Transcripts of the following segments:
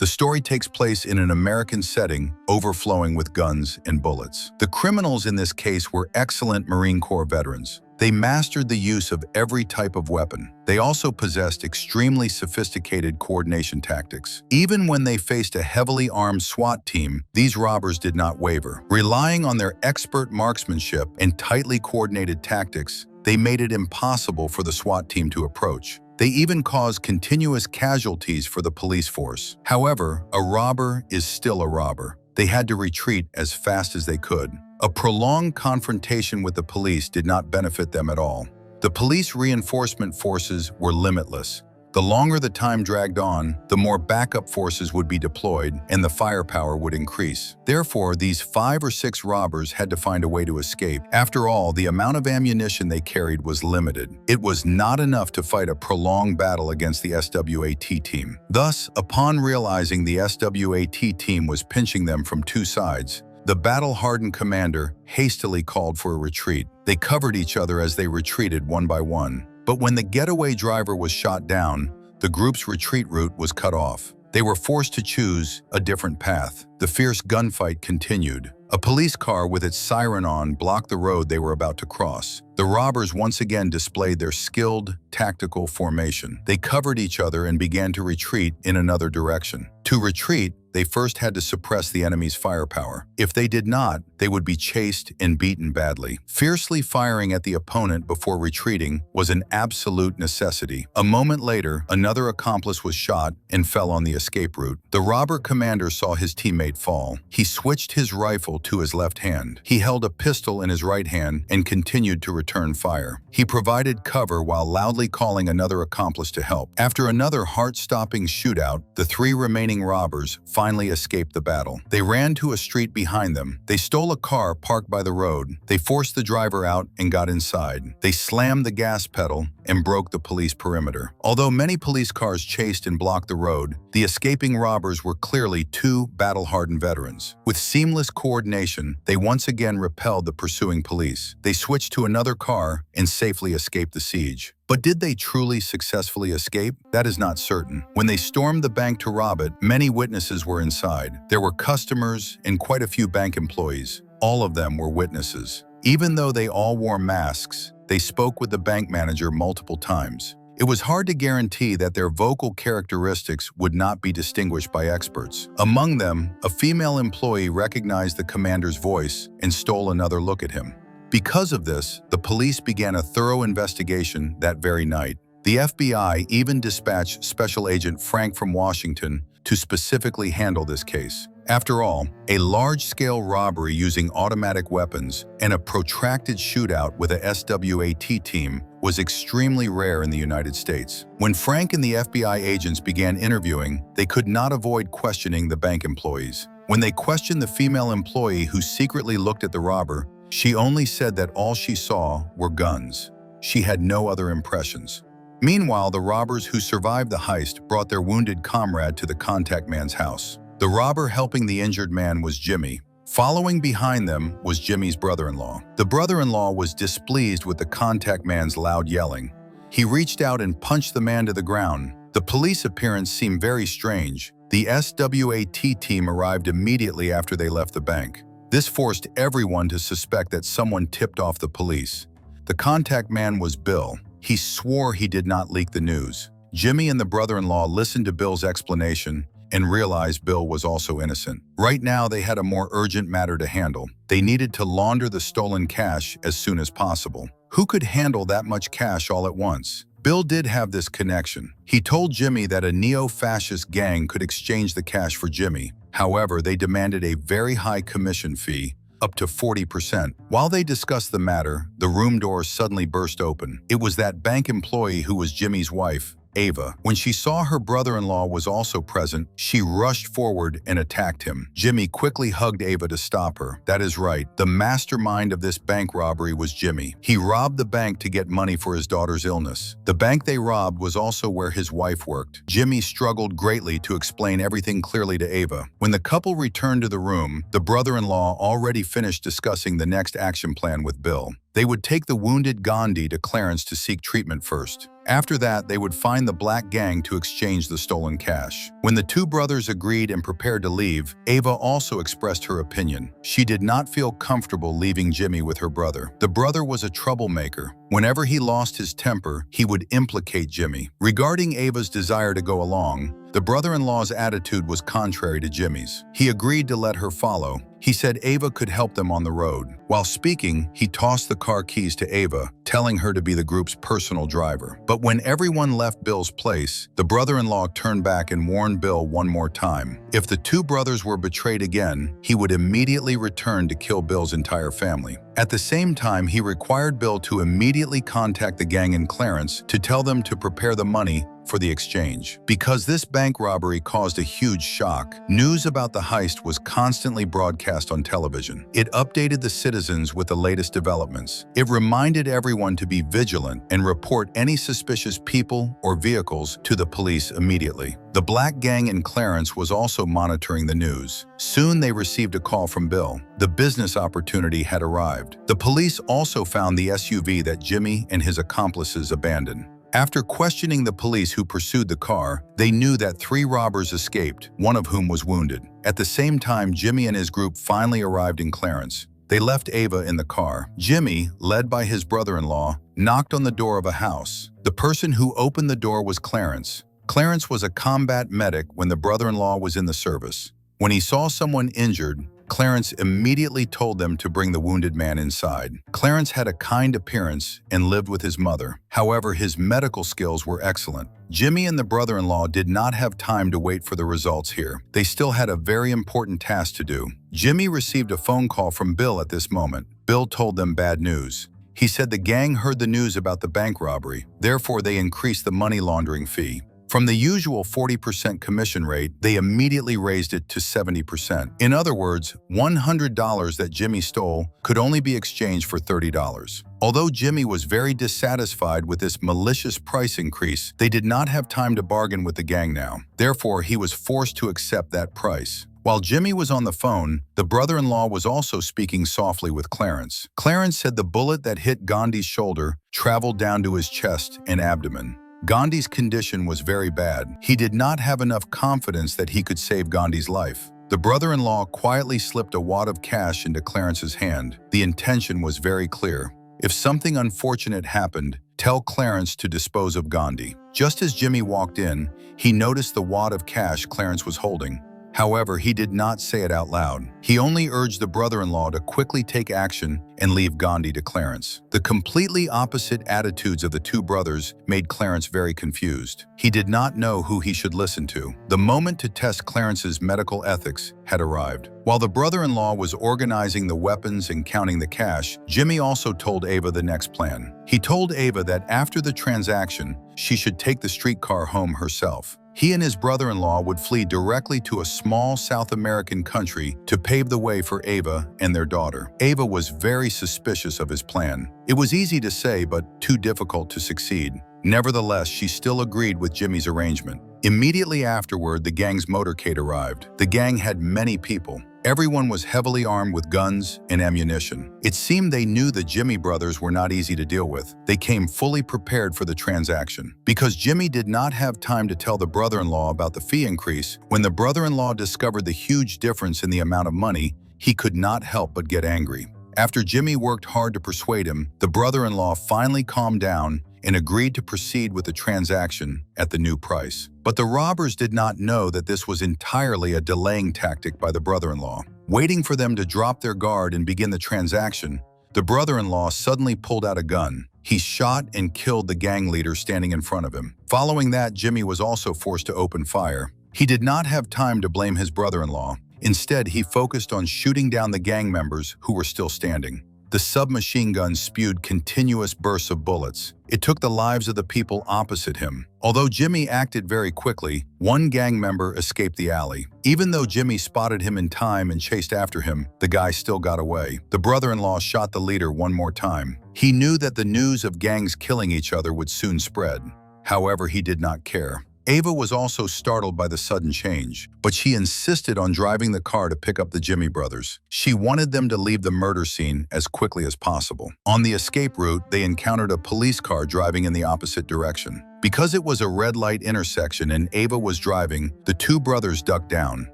The story takes place in an American setting, overflowing with guns and bullets. The criminals in this case were excellent Marine Corps veterans. They mastered the use of every type of weapon. They also possessed extremely sophisticated coordination tactics. Even when they faced a heavily armed SWAT team, these robbers did not waver. Relying on their expert marksmanship and tightly coordinated tactics, they made it impossible for the SWAT team to approach. They even caused continuous casualties for the police force. However, a robber is still a robber. They had to retreat as fast as they could. A prolonged confrontation with the police did not benefit them at all. The police reinforcement forces were limitless. The longer the time dragged on, the more backup forces would be deployed and the firepower would increase. Therefore, these 5 or 6 robbers had to find a way to escape. After all, the amount of ammunition they carried was limited. It was not enough to fight a prolonged battle against the SWAT team. Thus, upon realizing the SWAT team was pinching them from 2 sides, the battle-hardened commander hastily called for a retreat. They covered each other as they retreated one by one. But when the getaway driver was shot down, the group's retreat route was cut off. They were forced to choose a different path. The fierce gunfight continued. A police car with its siren on blocked the road they were about to cross. The robbers once again displayed their skilled, tactical formation. They covered each other and began to retreat in another direction. To retreat, they first had to suppress the enemy's firepower. If they did not, they would be chased and beaten badly. Fiercely firing at the opponent before retreating was an absolute necessity. A moment later, another accomplice was shot and fell on the escape route. The robber commander saw his teammate fall. He switched his rifle to his left hand. He held a pistol in his right hand and continued to return fire. He provided cover while loudly calling another accomplice to help. After another heart-stopping shootout, the 3 remaining robbers finally escaped the battle. They ran to a street behind them. They stole a car parked by the road. They forced the driver out and got inside. They slammed the gas pedal and broke the police perimeter. Although many police cars chased and blocked the road, the escaping robbers were clearly 2 battle-hardened veterans. With seamless coordination, they once again repelled the pursuing police. They switched to another car and safely escaped the siege. But did they truly successfully escape? That is not certain. When they stormed the bank to rob it, many witnesses were inside. There were customers and quite a few bank employees. All of them were witnesses. Even though they all wore masks, they spoke with the bank manager multiple times. It was hard to guarantee that their vocal characteristics would not be distinguished by experts. Among them, a female employee recognized the commander's voice and stole another look at him. Because of this, the police began a thorough investigation that very night. The FBI even dispatched Special Agent Frank from Washington to specifically handle this case. After all, a large-scale robbery using automatic weapons and a protracted shootout with a SWAT team was extremely rare in the United States. When Frank and the FBI agents began interviewing, they could not avoid questioning the bank employees. When they questioned the female employee who secretly looked at the robber, she only said that all she saw were guns. She had no other impressions. Meanwhile, the robbers who survived the heist brought their wounded comrade to the contact man's house. The robber helping the injured man was Jimmy. Following behind them was Jimmy's brother-in-law. The brother-in-law was displeased with the contact man's loud yelling. He reached out and punched the man to the ground. The police appearance seemed very strange. The SWAT team arrived immediately after they left the bank. This forced everyone to suspect that someone tipped off the police. The contact man was Bill. He swore he did not leak the news. Jimmy and the brother-in-law listened to Bill's explanation and realized Bill was also innocent. Right now, they had a more urgent matter to handle. They needed to launder the stolen cash as soon as possible. Who could handle that much cash all at once? Bill did have this connection. He told Jimmy that a neo-fascist gang could exchange the cash for Jimmy. However, they demanded a very high commission fee, up to 40%. While they discussed the matter, the room door suddenly burst open. It was that bank employee who was Jimmy's wife, Ava. When she saw her brother-in-law was also present, she rushed forward and attacked him. Jimmy quickly hugged Ava to stop her. That is right, the mastermind of this bank robbery was Jimmy. He robbed the bank to get money for his daughter's illness. The bank they robbed was also where his wife worked. Jimmy struggled greatly to explain everything clearly to Ava. When the couple returned to the room, the brother-in-law already finished discussing the next action plan with Bill. They would take the wounded Gandhi to Clarence to seek treatment first. After that, they would find the black gang to exchange the stolen cash. When the two brothers agreed and prepared to leave, Ava also expressed her opinion. She did not feel comfortable leaving Jimmy with her brother. The brother was a troublemaker. Whenever he lost his temper, he would implicate Jimmy. Regarding Ava's desire to go along, the brother-in-law's attitude was contrary to Jimmy's. He agreed to let her follow. He said Ava could help them on the road. While speaking, he tossed the car keys to Ava, telling her to be the group's personal driver. But when everyone left Bill's place, the brother-in-law turned back and warned Bill one more time. If the two brothers were betrayed again, he would immediately return to kill Bill's entire family. At the same time, he required Bill to immediately contact the gang in Clarence to tell them to prepare the money for the exchange. Because this bank robbery caused a huge shock, news about the heist was constantly broadcast on television. It updated the citizens with the latest developments. It reminded everyone to be vigilant and report any suspicious people or vehicles to the police immediately. The black gang in Clarence was also monitoring the news. Soon they received a call from Bill. The business opportunity had arrived. The police also found the SUV that Jimmy and his accomplices abandoned. After questioning the police who pursued the car, they knew that 3 robbers escaped, one of whom was wounded. At the same time, Jimmy and his group finally arrived in Clarence. They left Ava in the car. Jimmy, led by his brother-in-law, knocked on the door of a house. The person who opened the door was Clarence. Clarence was a combat medic when the brother-in-law was in the service. When he saw someone injured, Clarence immediately told them to bring the wounded man inside. Clarence had a kind appearance and lived with his mother. However, his medical skills were excellent. Jimmy and the brother-in-law did not have time to wait for the results here. They still had a very important task to do. Jimmy received a phone call from Bill at this moment. Bill told them bad news. He said the gang heard the news about the bank robbery. Therefore, they increased the money laundering fee. From the usual 40% commission rate, they immediately raised it to 70%. In other words, $100 that Jimmy stole could only be exchanged for $30. Although Jimmy was very dissatisfied with this malicious price increase, they did not have time to bargain with the gang now. Therefore, he was forced to accept that price. While Jimmy was on the phone, the brother-in-law was also speaking softly with Clarence. Clarence said the bullet that hit Gandhi's shoulder traveled down to his chest and abdomen. Gandhi's condition was very bad. He did not have enough confidence that he could save Gandhi's life. The brother-in-law quietly slipped a wad of cash into Clarence's hand. The intention was very clear. If something unfortunate happened, tell Clarence to dispose of Gandhi. Just as Jimmy walked in, he noticed the wad of cash Clarence was holding. However, he did not say it out loud. He only urged the brother-in-law to quickly take action and leave Gandhi to Clarence. The completely opposite attitudes of the two brothers made Clarence very confused. He did not know who he should listen to. The moment to test Clarence's medical ethics had arrived. While the brother-in-law was organizing the weapons and counting the cash, Jimmy also told Ava the next plan. He told Ava that after the transaction, she should take the streetcar home herself. He and his brother-in-law would flee directly to a small South American country to pave the way for Ava and their daughter. Ava was very suspicious of his plan. It was easy to say, but too difficult to succeed. Nevertheless, she still agreed with Jimmy's arrangement. Immediately afterward, the gang's motorcade arrived. The gang had many people. Everyone was heavily armed with guns and ammunition. It seemed they knew the Jimmy brothers were not easy to deal with. They came fully prepared for the transaction. Because Jimmy did not have time to tell the brother-in-law about the fee increase, when the brother-in-law discovered the huge difference in the amount of money, he could not help but get angry. After Jimmy worked hard to persuade him, the brother-in-law finally calmed down and agreed to proceed with the transaction at the new price. But the robbers did not know that this was entirely a delaying tactic by the brother-in-law. Waiting for them to drop their guard and begin the transaction, the brother-in-law suddenly pulled out a gun. He shot and killed the gang leader standing in front of him. Following that, Jimmy was also forced to open fire. He did not have time to blame his brother-in-law. Instead, he focused on shooting down the gang members who were still standing. The submachine gun spewed continuous bursts of bullets. It took the lives of the people opposite him. Although Jimmy acted very quickly, one gang member escaped the alley. Even though Jimmy spotted him in time and chased after him, the guy still got away. The brother-in-law shot the leader one more time. He knew that the news of gangs killing each other would soon spread. However, he did not care. Ava was also startled by the sudden change, but she insisted on driving the car to pick up the Jimmy brothers. She wanted them to leave the murder scene as quickly as possible. On the escape route, they encountered a police car driving in the opposite direction. Because it was a red light intersection and Ava was driving, the two brothers ducked down.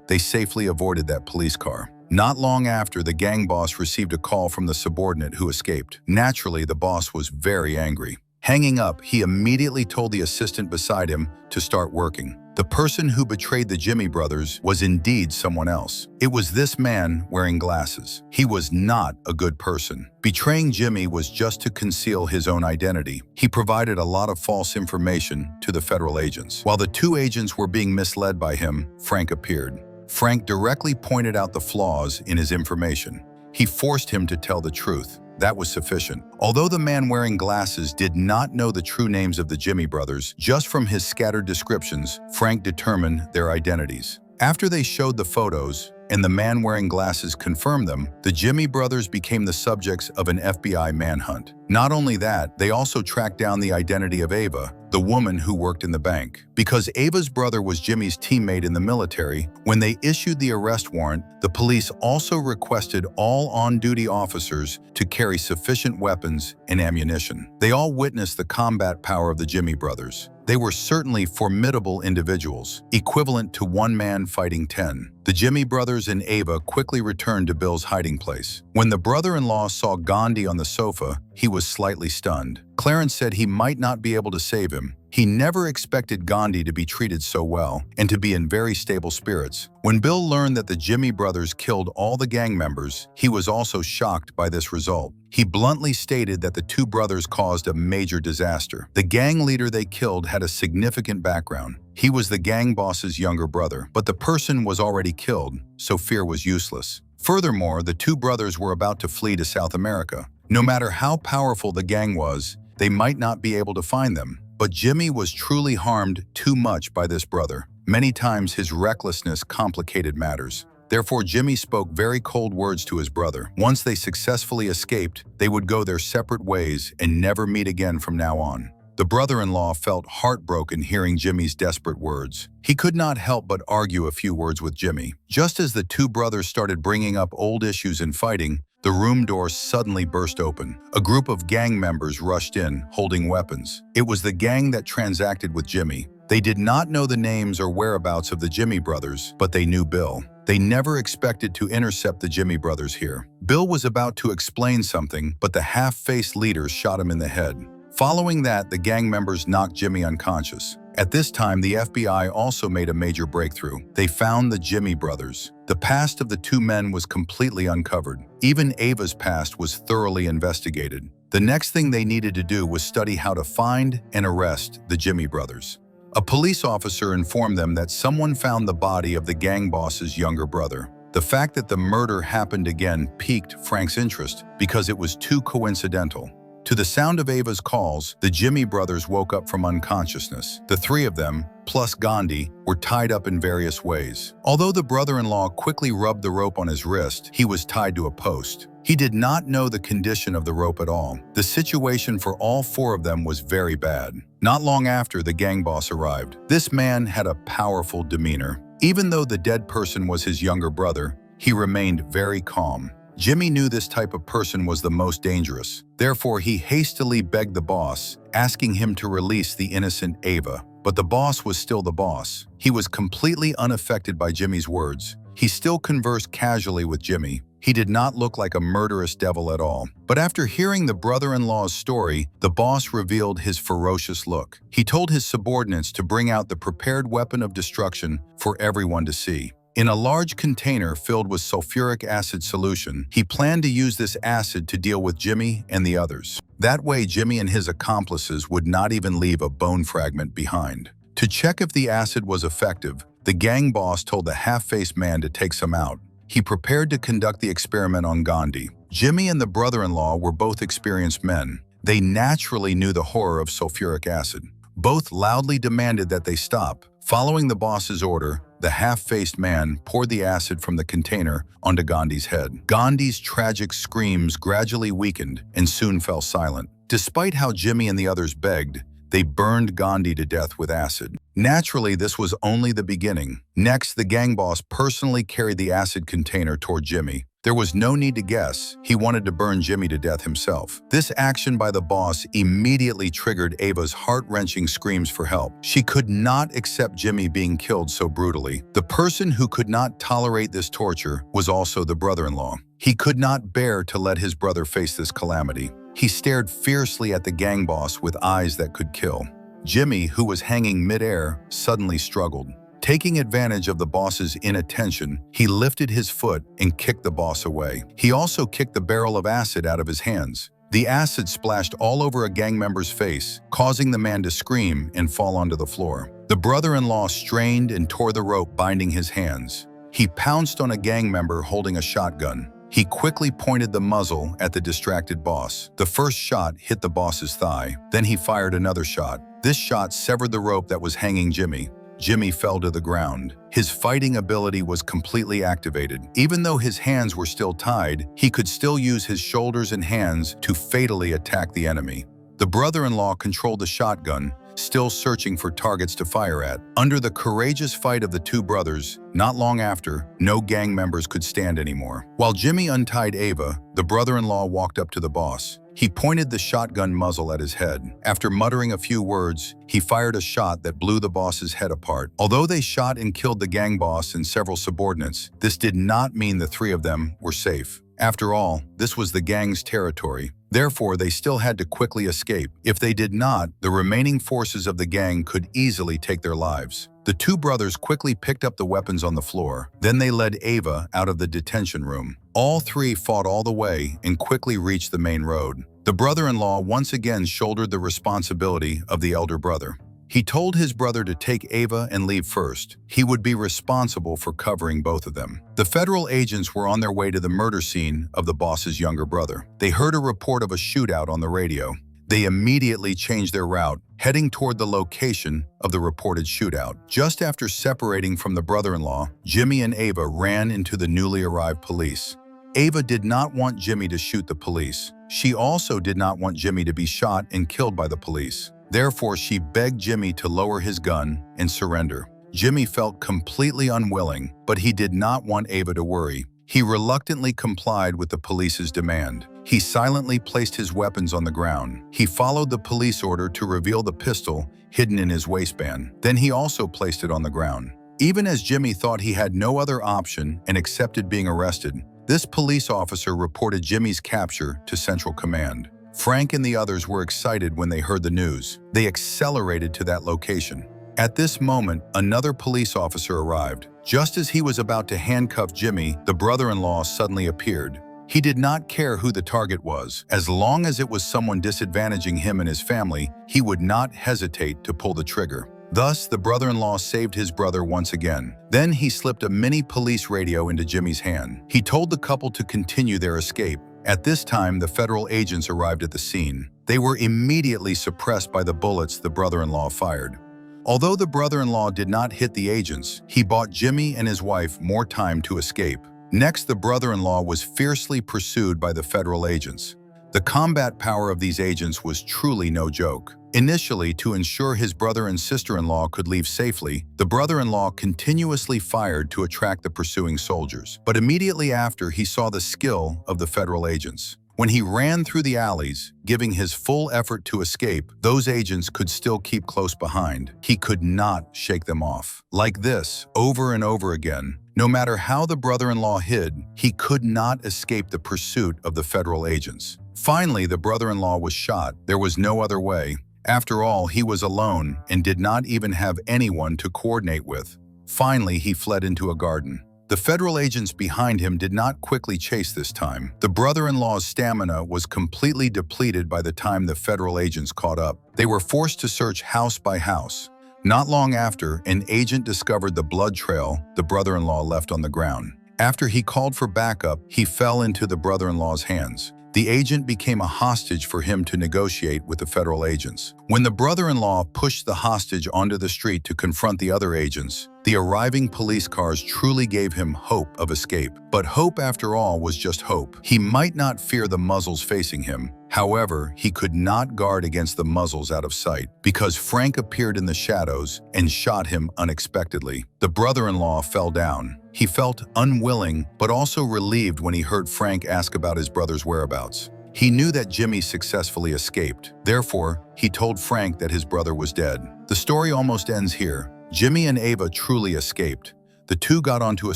They safely avoided that police car. Not long after, the gang boss received a call from the subordinate who escaped. Naturally, the boss was very angry. Hanging up, he immediately told the assistant beside him to start working. The person who betrayed the Jimmy brothers was indeed someone else. It was this man wearing glasses. He was not a good person. Betraying Jimmy was just to conceal his own identity. He provided a lot of false information to the federal agents. While the two agents were being misled by him, Frank appeared. Frank directly pointed out the flaws in his information. He forced him to tell the truth. That was sufficient. Although the man wearing glasses did not know the true names of the Jimmy brothers, just from his scattered descriptions, Frank determined their identities. After they showed the photos, and the man wearing glasses confirmed them, the Jimmy brothers became the subjects of an FBI manhunt. Not only that, they also tracked down the identity of Ava, the woman who worked in the bank. Because Ava's brother was Jimmy's teammate in the military, when they issued the arrest warrant, the police also requested all on-duty officers to carry sufficient weapons and ammunition. They all witnessed the combat power of the Jimmy brothers. They were certainly formidable individuals, equivalent to one man fighting 10. The Jimmy brothers and Ava quickly returned to Bill's hiding place. When the brother-in-law saw Gandhi on the sofa, he was slightly stunned. Clarence said he might not be able to save him. He never expected Gandhi to be treated so well and to be in very stable spirits. When Bill learned that the Jimmy brothers killed all the gang members, he was also shocked by this result. He bluntly stated that the two brothers caused a major disaster. The gang leader they killed had a significant background. He was the gang boss's younger brother, but the person was already killed, so fear was useless. Furthermore, the two brothers were about to flee to South America. No matter how powerful the gang was, they might not be able to find them. But Jimmy was truly harmed too much by this brother. Many times his recklessness complicated matters. Therefore, Jimmy spoke very cold words to his brother. Once they successfully escaped, they would go their separate ways and never meet again from now on. The brother-in-law felt heartbroken hearing Jimmy's desperate words. He could not help but argue a few words with Jimmy. Just as the two brothers started bringing up old issues and fighting, the room door suddenly burst open. A group of gang members rushed in, holding weapons. It was the gang that transacted with Jimmy. They did not know the names or whereabouts of the Jimmy brothers, but they knew Bill. They never expected to intercept the Jimmy brothers here. Bill was about to explain something, but the half-faced leader shot him in the head. Following that, the gang members knocked Jimmy unconscious. At this time, the FBI also made a major breakthrough. They found the Jimmy brothers. The past of the two men was completely uncovered. Even Ava's past was thoroughly investigated. The next thing they needed to do was study how to find and arrest the Jimmy brothers. A police officer informed them that someone found the body of the gang boss's younger brother. The fact that the murder happened again piqued Frank's interest because it was too coincidental. To the sound of Ava's calls, the Jimmy brothers woke up from unconsciousness. The three of them, plus Gandhi, were tied up in various ways. Although the brother-in-law quickly rubbed the rope on his wrist, he was tied to a post. He did not know the condition of the rope at all. The situation for all four of them was very bad. Not long after, the gang boss arrived. This man had a powerful demeanor. Even though the dead person was his younger brother, he remained very calm. Jimmy knew this type of person was the most dangerous. Therefore, he hastily begged the boss, asking him to release the innocent Ava. But the boss was still the boss. He was completely unaffected by Jimmy's words. He still conversed casually with Jimmy. He did not look like a murderous devil at all. But after hearing the brother-in-law's story, the boss revealed his ferocious look. He told his subordinates to bring out the prepared weapon of destruction for everyone to see. In a large container filled with sulfuric acid solution, he planned to use this acid to deal with Jimmy and the others. That way, Jimmy and his accomplices would not even leave a bone fragment behind. To check if the acid was effective, the gang boss told the half-faced man to take some out. He prepared to conduct the experiment on Gandhi. Jimmy and the brother-in-law were both experienced men. They naturally knew the horror of sulfuric acid. Both loudly demanded that they stop. Following the boss's order, the half-faced man poured the acid from the container onto Gandhi's head. Gandhi's tragic screams gradually weakened and soon fell silent. Despite how Jimmy and the others begged, They burned Gandhi to death with acid. Naturally, this was only the beginning. Next, the gang boss personally carried the acid container toward Jimmy. There was no need to guess. He wanted to burn Jimmy to death himself. This action by the boss immediately triggered Ava's heart-wrenching screams for help. She could not accept Jimmy being killed so brutally. The person who could not tolerate this torture was also the brother-in-law. He could not bear to let his brother face this calamity. He stared fiercely at the gang boss with eyes that could kill. Jimmy, who was hanging midair, suddenly struggled. Taking advantage of the boss's inattention, he lifted his foot and kicked the boss away. He also kicked the barrel of acid out of his hands. The acid splashed all over a gang member's face, causing the man to scream and fall onto the floor. The brother-in-law strained and tore the rope binding his hands. He pounced on a gang member holding a shotgun. He quickly pointed the muzzle at the distracted boss. The first shot hit the boss's thigh. Then he fired another shot. This shot severed the rope that was hanging Jimmy. Jimmy fell to the ground. His fighting ability was completely activated. Even though his hands were still tied, he could still use his shoulders and hands to fatally attack the enemy. The brother-in-law controlled the shotgun, still searching for targets to fire at. Under the courageous fight of the two brothers, not long after, no gang members could stand anymore. While Jimmy untied Ava, the brother-in-law walked up to the boss. He pointed the shotgun muzzle at his head. After muttering a few words, he fired a shot that blew the boss's head apart. Although they shot and killed the gang boss and several subordinates, this did not mean the three of them were safe. After all, this was the gang's territory. Therefore, they still had to quickly escape. If they did not, the remaining forces of the gang could easily take their lives. The two brothers quickly picked up the weapons on the floor. Then they led Ava out of the detention room. All three fought all the way and quickly reached the main road. The brother-in-law once again shouldered the responsibility of the elder brother. He told his brother to take Ava and leave first. He would be responsible for covering both of them. The federal agents were on their way to the murder scene of the boss's younger brother. They heard a report of a shootout on the radio. They immediately changed their route, heading toward the location of the reported shootout. Just after separating from the brother-in-law, Jimmy and Ava ran into the newly arrived police. Ava did not want Jimmy to shoot the police. She also did not want Jimmy to be shot and killed by the police. Therefore, she begged Jimmy to lower his gun and surrender. Jimmy felt completely unwilling, but he did not want Ava to worry. He reluctantly complied with the police's demand. He silently placed his weapons on the ground. He followed the police order to reveal the pistol hidden in his waistband. Then he also placed it on the ground. Even as Jimmy thought he had no other option and accepted being arrested, this police officer reported Jimmy's capture to Central Command. Frank and the others were excited when they heard the news. They accelerated to that location. At this moment, another police officer arrived. Just as he was about to handcuff Jimmy, the brother-in-law suddenly appeared. He did not care who the target was. As long as it was someone disadvantaging him and his family, he would not hesitate to pull the trigger. Thus, the brother-in-law saved his brother once again. Then he slipped a mini police radio into Jimmy's hand. He told the couple to continue their escape. At this time, the federal agents arrived at the scene. They were immediately suppressed by the bullets the brother-in-law fired. Although the brother-in-law did not hit the agents, he bought Jimmy and his wife more time to escape. Next, the brother-in-law was fiercely pursued by the federal agents. The combat power of these agents was truly no joke. Initially, to ensure his brother and sister-in-law could leave safely, the brother-in-law continuously fired to attract the pursuing soldiers. But immediately after, he saw the skill of the federal agents. When he ran through the alleys, giving his full effort to escape, those agents could still keep close behind. He could not shake them off. Like this, over and over again, no matter how the brother-in-law hid, he could not escape the pursuit of the federal agents. Finally, the brother-in-law was shot. There was no other way. After all, he was alone and did not even have anyone to coordinate with. Finally, he fled into a garden. The federal agents behind him did not quickly chase this time. The brother-in-law's stamina was completely depleted by the time the federal agents caught up. They were forced to search house by house. Not long after, an agent discovered the blood trail the brother-in-law left on the ground. After he called for backup, he fell into the brother-in-law's hands. The agent became a hostage for him to negotiate with the federal agents. When the brother-in-law pushed the hostage onto the street to confront the other agents, the arriving police cars truly gave him hope of escape. But hope, after all, was just hope. He might not fear the muzzles facing him. However, he could not guard against the muzzles out of sight because Frank appeared in the shadows and shot him unexpectedly. The brother-in-law fell down. He felt unwilling but also relieved when he heard Frank ask about his brother's whereabouts. He knew that Jimmy successfully escaped. Therefore, he told Frank that his brother was dead. The story almost ends here. Jimmy and Ava truly escaped. The two got onto a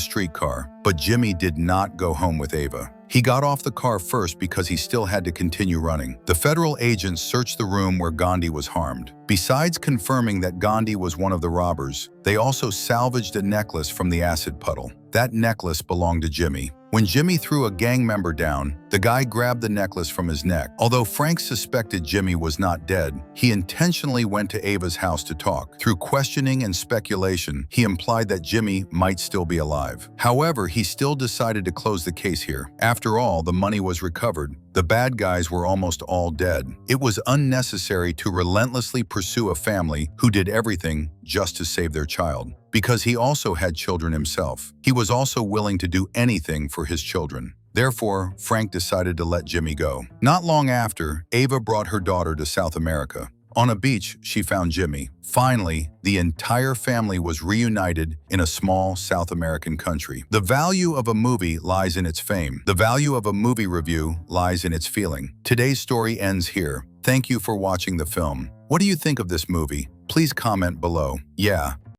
streetcar, but Jimmy did not go home with Ava. He got off the car first because he still had to continue running. The federal agents searched the room where Gandhi was harmed. Besides confirming that Gandhi was one of the robbers, they also salvaged a necklace from the acid puddle. That necklace belonged to Jimmy. When Jimmy threw a gang member down, the guy grabbed the necklace from his neck. Although Frank suspected Jimmy was not dead, he intentionally went to Ava's house to talk. Through questioning and speculation, he implied that Jimmy might still be alive. However, he still decided to close the case here. After all, the money was recovered. The bad guys were almost all dead. It was unnecessary to relentlessly pursue a family who did everything just to save their child. Because he also had children himself, he was also willing to do anything for his children. Therefore, Frank decided to let Jimmy go. Not long after, Ava brought her daughter to South America. On a beach, she found Jimmy. Finally, the entire family was reunited in a small South American country. The value of a movie lies in its fame. The value of a movie review lies in its feeling. Today's story ends here. Thank you for watching the film. What do you think of this movie? Please comment below. Yeah.